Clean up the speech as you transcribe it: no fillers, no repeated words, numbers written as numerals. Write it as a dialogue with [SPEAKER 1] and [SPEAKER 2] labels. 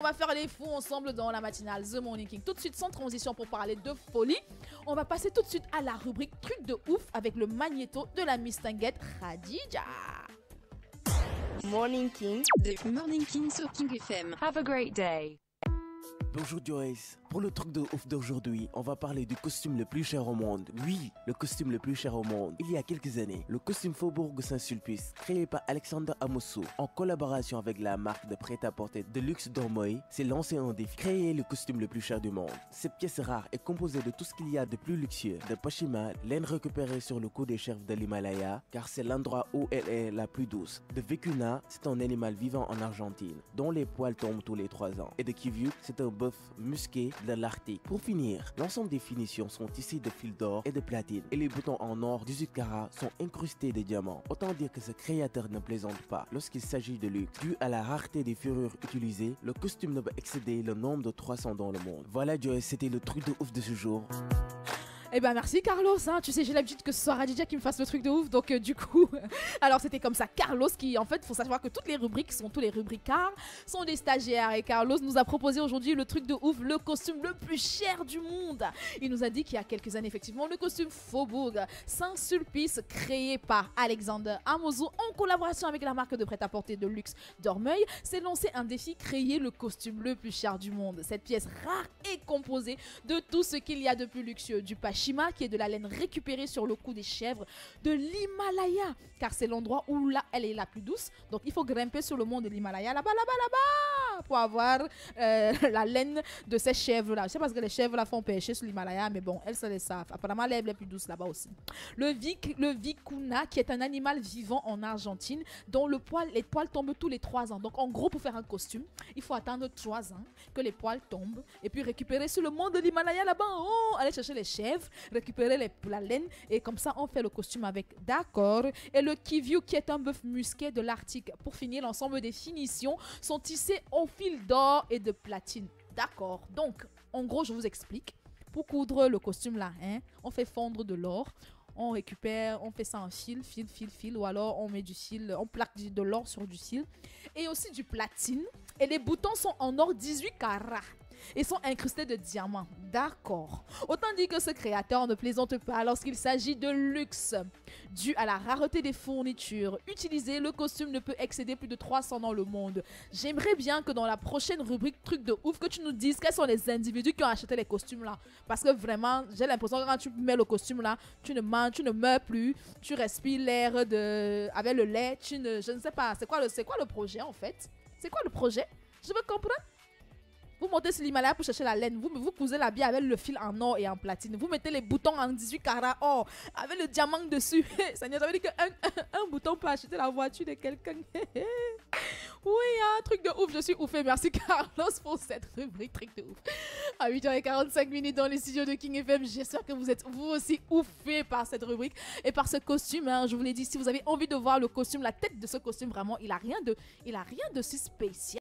[SPEAKER 1] On va faire les fous ensemble dans la matinale The Morning King. Tout de suite, sans transition pour parler de folie, on va passer tout de suite à la rubrique Truc de ouf avec le magnéto de la mistinguette Khadija.
[SPEAKER 2] Morning King.
[SPEAKER 3] The Morning King sur King FM.
[SPEAKER 2] Have a great day.
[SPEAKER 4] Bonjour Joyce, pour le truc de ouf d'aujourd'hui, on va parler du costume le plus cher au monde. Oui, le costume le plus cher au monde. Il y a quelques années, le costume Faubourg Saint-Sulpice, créé par Alexander Amosso, en collaboration avec la marque de prêt-à-porter de luxe Dormoy, s'est lancé un défi, créer le costume le plus cher du monde. Cette pièce rare est composée de tout ce qu'il y a de plus luxueux, de pashima, laine récupérée sur le cou des chèvres de l'Himalaya, car c'est l'endroit où elle est la plus douce. De vicuna, c'est un animal vivant en Argentine, dont les poils tombent tous les 3 ans. Et de kiviu, c'est un bœuf musqué de l'Arctique. Pour finir, l'ensemble des finitions sont tissées de fils d'or et de platine, et les boutons en or 18 carats sont incrustés de diamants. Autant dire que ce créateur ne plaisante pas lorsqu'il s'agit de luxe. Dû à la rareté des fourrures utilisées, le costume ne peut excéder le nombre de 300 dans le monde. Voilà Joyce, c'était le truc de ouf de ce jour.
[SPEAKER 1] Eh ben merci Carlos, hein. Tu sais j'ai l'habitude que ce soit Khadija qui me fasse le truc de ouf, donc du coup, alors c'était comme ça. Carlos qui, en fait, faut savoir que toutes les rubriques tous les rubricards sont des stagiaires et Carlos nous a proposé aujourd'hui le truc de ouf, le costume le plus cher du monde. Il nous a dit qu'il y a quelques années effectivement le costume Faubourg Saint-Sulpice créé par Alexander Amosso en collaboration avec la marque de prêt-à-porter de luxe Dormoy s'est lancé un défi, créer le costume le plus cher du monde. Cette pièce rare est composée de tout ce qu'il y a de plus luxueux, du pashima qui est de la laine récupérée sur le cou des chèvres de l'Himalaya, car c'est l'endroit où là elle est la plus douce, donc il faut grimper sur le mont de l'Himalaya là-bas pour avoir la laine de ces chèvres là. Je sais pas ce que les chèvres là font pêcher sur l'Himalaya, mais bon, elles se les savent. Apparemment l'herbe est plus douce là-bas aussi. Le vicuna qui est un animal vivant en Argentine dont les poils tombent tous les 3 ans. Donc en gros, pour faire un costume, il faut attendre 3 ans que les poils tombent et puis récupérer sur le mont de l'Himalaya là-bas en haut, aller chercher les chèvres, récupérer la laine et comme ça on fait le costume avec. D'accord. Et le kiviu qui est un bœuf musqué de l'Arctique. Pour finir, l'ensemble des finitions sont tissées au fil d'or et de platine. D'accord. Donc en gros je vous explique. Pour coudre le costume là, hein, on fait fondre de l'or. On récupère, on fait ça en fil, ou alors on met du fil, on plaque de l'or sur du fil. Et aussi du platine. Et les boutons sont en or 18 carats. Et sont incrustés de diamants. D'accord. Autant dire que ce créateur ne plaisante pas lorsqu'il s'agit de luxe. Dû à la rareté des fournitures utilisées, le costume ne peut excéder plus de 300 dans le monde. J'aimerais bien que dans la prochaine rubrique truc de ouf, que tu nous dises quels sont les individus qui ont acheté les costumes là. Parce que vraiment, j'ai l'impression que quand tu mets le costume là, tu ne manges, tu ne meurs plus, tu respires l'air avec le lait, je ne sais pas. C'est quoi le projet en fait? C'est quoi le projet? Je veux comprendre. Vous montez sur l'Himalaya pour chercher la laine. Vous cousez la bière avec le fil en or et en platine. Vous mettez les boutons en 18 carats or avec le diamant dessus. Ça veut dire qu'un bouton peut acheter la voiture de quelqu'un. Oui, un truc de ouf. Je suis oufé. Merci Carlos pour cette rubrique truc de ouf. À 8h45 dans les studios de King FM. J'espère que vous êtes vous aussi oufés par cette rubrique et par ce costume. Hein. Je vous l'ai dit, si vous avez envie de voir le costume, la tête de ce costume, vraiment, il a rien de si spécial.